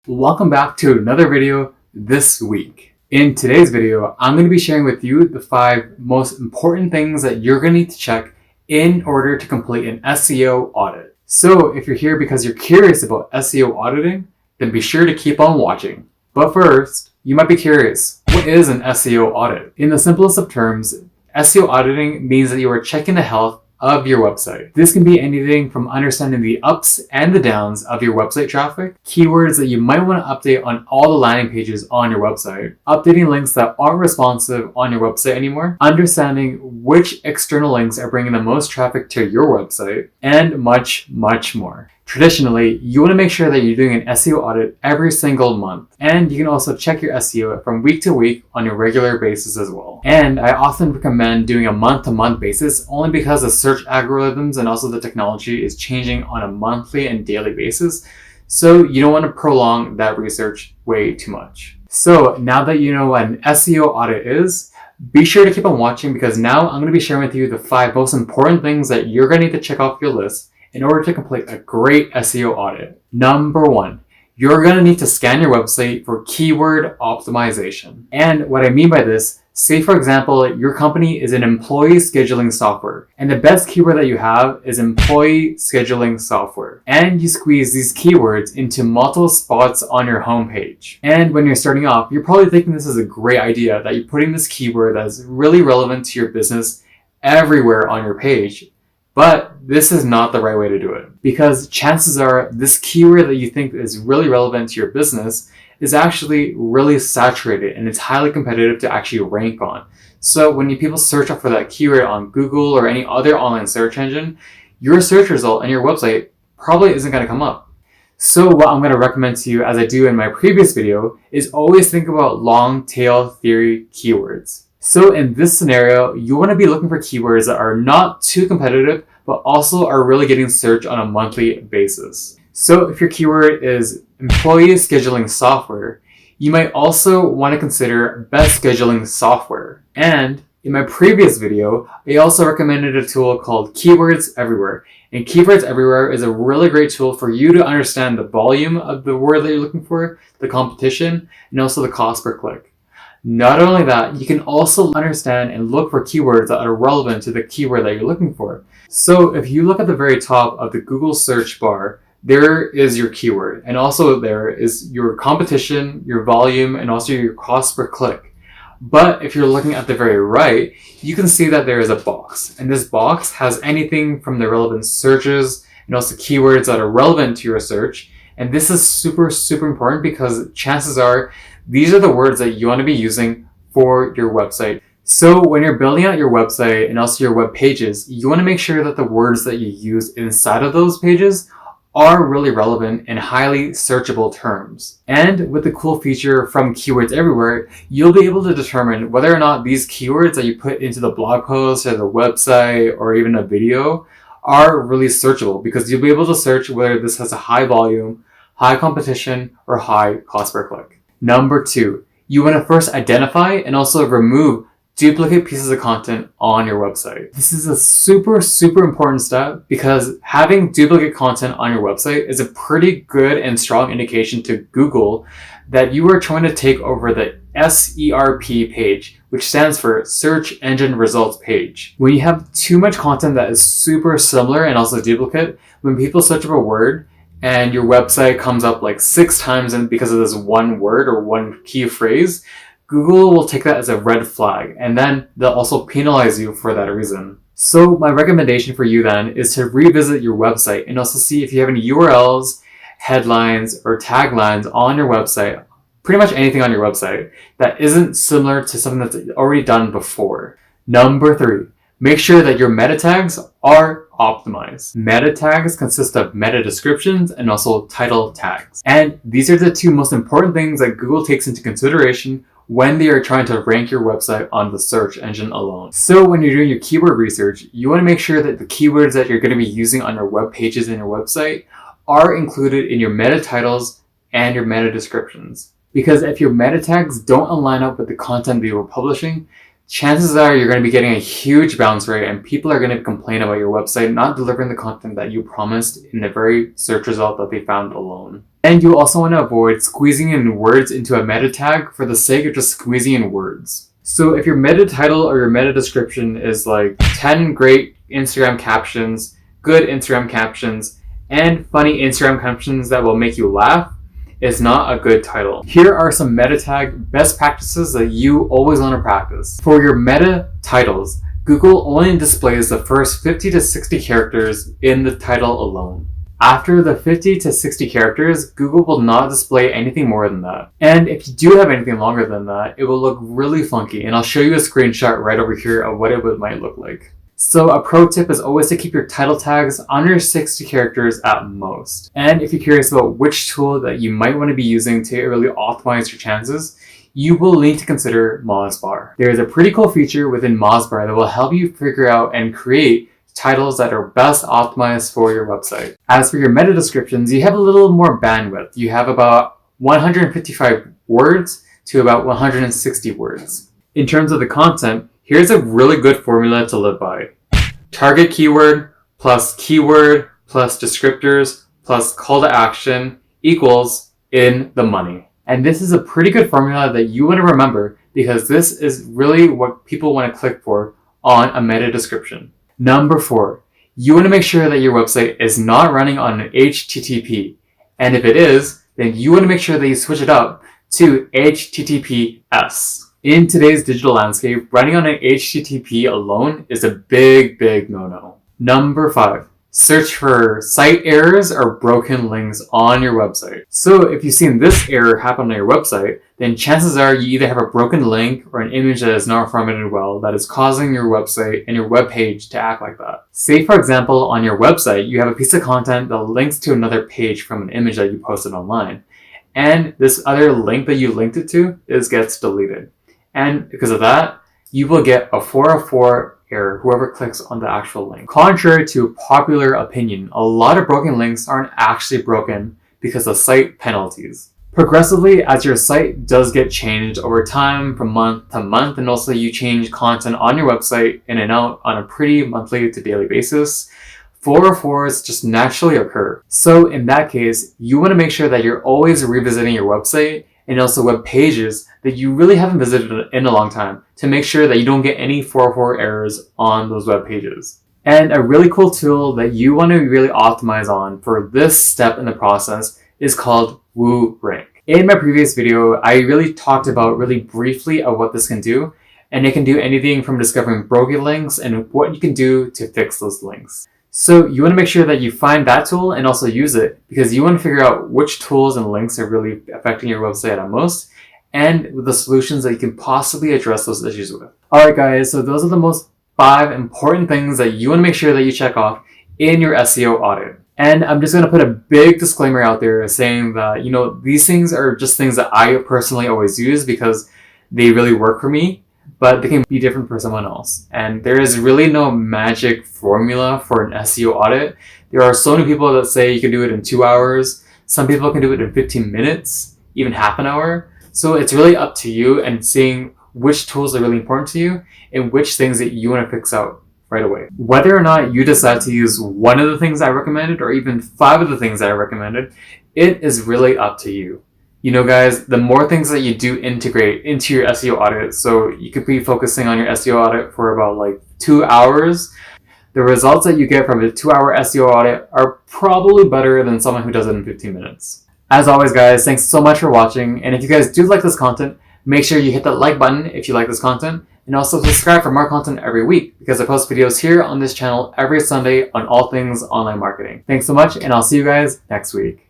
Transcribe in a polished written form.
Welcome back to another video this week. In today's video, I'm going to be sharing with you the 5 most important things that you're going to need to check in order to complete an SEO audit. So if you're here because you're curious about SEO auditing, then be sure to keep on watching. But first, you might be curious, what is an SEO audit? In the simplest of terms, SEO auditing means that you are checking the health of your website. This can be anything from understanding the ups and the downs of your website traffic, keywords that you might want to update on all the landing pages on your website, updating links that aren't responsive on your website anymore, understanding which external links are bringing the most traffic to your website, and much, much more. Traditionally, you want to make sure that you're doing an SEO audit every single month, and you can also check your SEO from week to week on a regular basis as well. And I often recommend doing a month-to-month basis only because the search algorithms and also the technology is changing on a monthly and daily basis, so you don't want to prolong that research way too much. So now that you know what an SEO audit is, be sure to keep on watching because now I'm going to be sharing with you the 5 most important things that you're going to need to check off your list in order to complete a great SEO audit. Number 1, you're going to need to scan your website for keyword optimization. And what I mean by this, say for example, your company is an employee scheduling software, and the best keyword that you have is employee scheduling software. And you squeeze these keywords into multiple spots on your homepage. And when you're starting off, you're probably thinking this is a great idea, that you're putting this keyword that's really relevant to your business everywhere on your page. But this is not the right way to do it, because chances are this keyword that you think is really relevant to your business is actually really saturated and it's highly competitive to actually rank on. So when people search up for that keyword on Google or any other online search engine, your search result on your website probably isn't going to come up. So what I'm going to recommend to you, as I do in my previous video, is always think about long tail theory keywords. So in this scenario, you want to be looking for keywords that are not too competitive, but also are really getting searched on a monthly basis. So if your keyword is employee scheduling software, you might also want to consider best scheduling software. And in my previous video, I also recommended a tool called Keywords Everywhere. And Keywords Everywhere is a really great tool for you to understand the volume of the word that you're looking for, the competition, and also the cost per click. Not only that, you can also understand and look for keywords that are relevant to the keyword that you're looking for. So if you look at the very top of the Google search bar, there is your keyword, and also there is your competition, your volume, and also your cost per click. But if you're looking at the very right, you can see that there is a box, and this box has anything from the relevant searches and also keywords that are relevant to your search. And this is super, super important because chances are these are the words that you want to be using for your website. So when you're building out your website and also your web pages, you want to make sure that the words that you use inside of those pages are really relevant and highly searchable terms. And with the cool feature from Keywords Everywhere, you'll be able to determine whether or not these keywords that you put into the blog post or the website or even a video are really searchable, because you'll be able to search whether this has a high volume, high competition, or high cost per click. Number 2, you want to first identify and also remove duplicate pieces of content on your website. This is a super, super important step because having duplicate content on your website is a pretty good and strong indication to Google that you are trying to take over the SERP page, which stands for Search Engine Results page. When you have too much content that is super similar and also duplicate, when people search up a word and your website comes up like 6 times because of this one word or one key phrase, Google will take that as a red flag, and then they'll also penalize you for that reason. So my recommendation for you then is to revisit your website and also see if you have any URLs, headlines, or taglines on your website, pretty much anything on your website, that isn't similar to something that's already done before. Number 3, make sure that your meta tags are optimized. Meta tags consist of meta descriptions and also title tags. And these are the 2 most important things that Google takes into consideration when they are trying to rank your website on the search engine alone. So when you're doing your keyword research, you want to make sure that the keywords that you're going to be using on your web pages and your website are included in your meta titles and your meta descriptions. Because if your meta tags don't align up with the content that you're publishing, chances are you're going to be getting a huge bounce rate and people are going to complain about your website not delivering the content that you promised in the very search result that they found alone. And you also want to avoid squeezing in words into a meta tag for the sake of just squeezing in words. So if your meta title or your meta description is like 10 great Instagram captions, good Instagram captions, and funny Instagram captions that will make you laugh, is not a good title. Here are some meta tag best practices that you always want to practice. For your meta titles, Google only displays the first 50 to 60 characters in the title alone. After the 50 to 60 characters, Google will not display anything more than that. And if you do have anything longer than that, it will look really funky. And I'll show you a screenshot right over here of what it might look like. So a pro tip is always to keep your title tags under 60 characters at most. And if you're curious about which tool that you might want to be using to really optimize your chances, you will need to consider Mozbar. There is a pretty cool feature within Mozbar that will help you figure out and create titles that are best optimized for your website. As for your meta descriptions, you have a little more bandwidth. You have about 155 words to about 160 words. In terms of the content, here's a really good formula to live by. Target keyword plus descriptors plus call to action equals in the money. And this is a pretty good formula that you want to remember because this is really what people want to click for on a meta description. Number 4, you want to make sure that your website is not running on an HTTP. And if it is, then you want to make sure that you switch it up to HTTPS. In today's digital landscape, running on an HTTP alone is a big no-no. Number 5, search for site errors or broken links on your website. So if you've seen this error happen on your website, then chances are you either have a broken link or an image that is not formatted well that is causing your website and your web page to act like that. Say for example, on your website, you have a piece of content that links to another page from an image that you posted online. And this other link that you linked it to gets deleted. And because of that, you will get a 404 error, whoever clicks on the actual link. Contrary to popular opinion, a lot of broken links aren't actually broken because of site penalties. Progressively, as your site does get changed over time from month to month, and also you change content on your website in and out on a pretty monthly to daily basis, 404s just naturally occur. So in that case, you want to make sure that you're always revisiting your website and also web pages that you really haven't visited in a long time to make sure that you don't get any 404 errors on those web pages. And a really cool tool that you want to really optimize on for this step in the process is called WooRank. In my previous video, I really talked about really briefly of what this can do, and it can do anything from discovering broken links and what you can do to fix those links. So you want to make sure that you find that tool and also use it because you want to figure out which tools and links are really affecting your website at most and with the solutions that you can possibly address those issues with. Alright guys, so those are the most 5 important things that you want to make sure that you check off in your SEO audit. And I'm just going to put a big disclaimer out there saying that, these things are just things that I personally always use because they really work for me, but they can be different for someone else. And there is really no magic formula for an SEO audit. There are so many people that say you can do it in 2 hours. Some people can do it in 15 minutes, even half an hour. So it's really up to you and seeing which tools are really important to you and which things that you want to fix out right away. Whether or not you decide to use one of the things I recommended or even 5 of the things that I recommended, it is really up to you. Guys, the more things that you do integrate into your SEO audit, so you could be focusing on your SEO audit for about 2 hours, the results that you get from a 2-hour SEO audit are probably better than someone who does it in 15 minutes. As always, guys, thanks so much for watching. And if you guys do like this content, make sure you hit that like button if you like this content. And also subscribe for more content every week because I post videos here on this channel every Sunday on all things online marketing. Thanks so much, and I'll see you guys next week.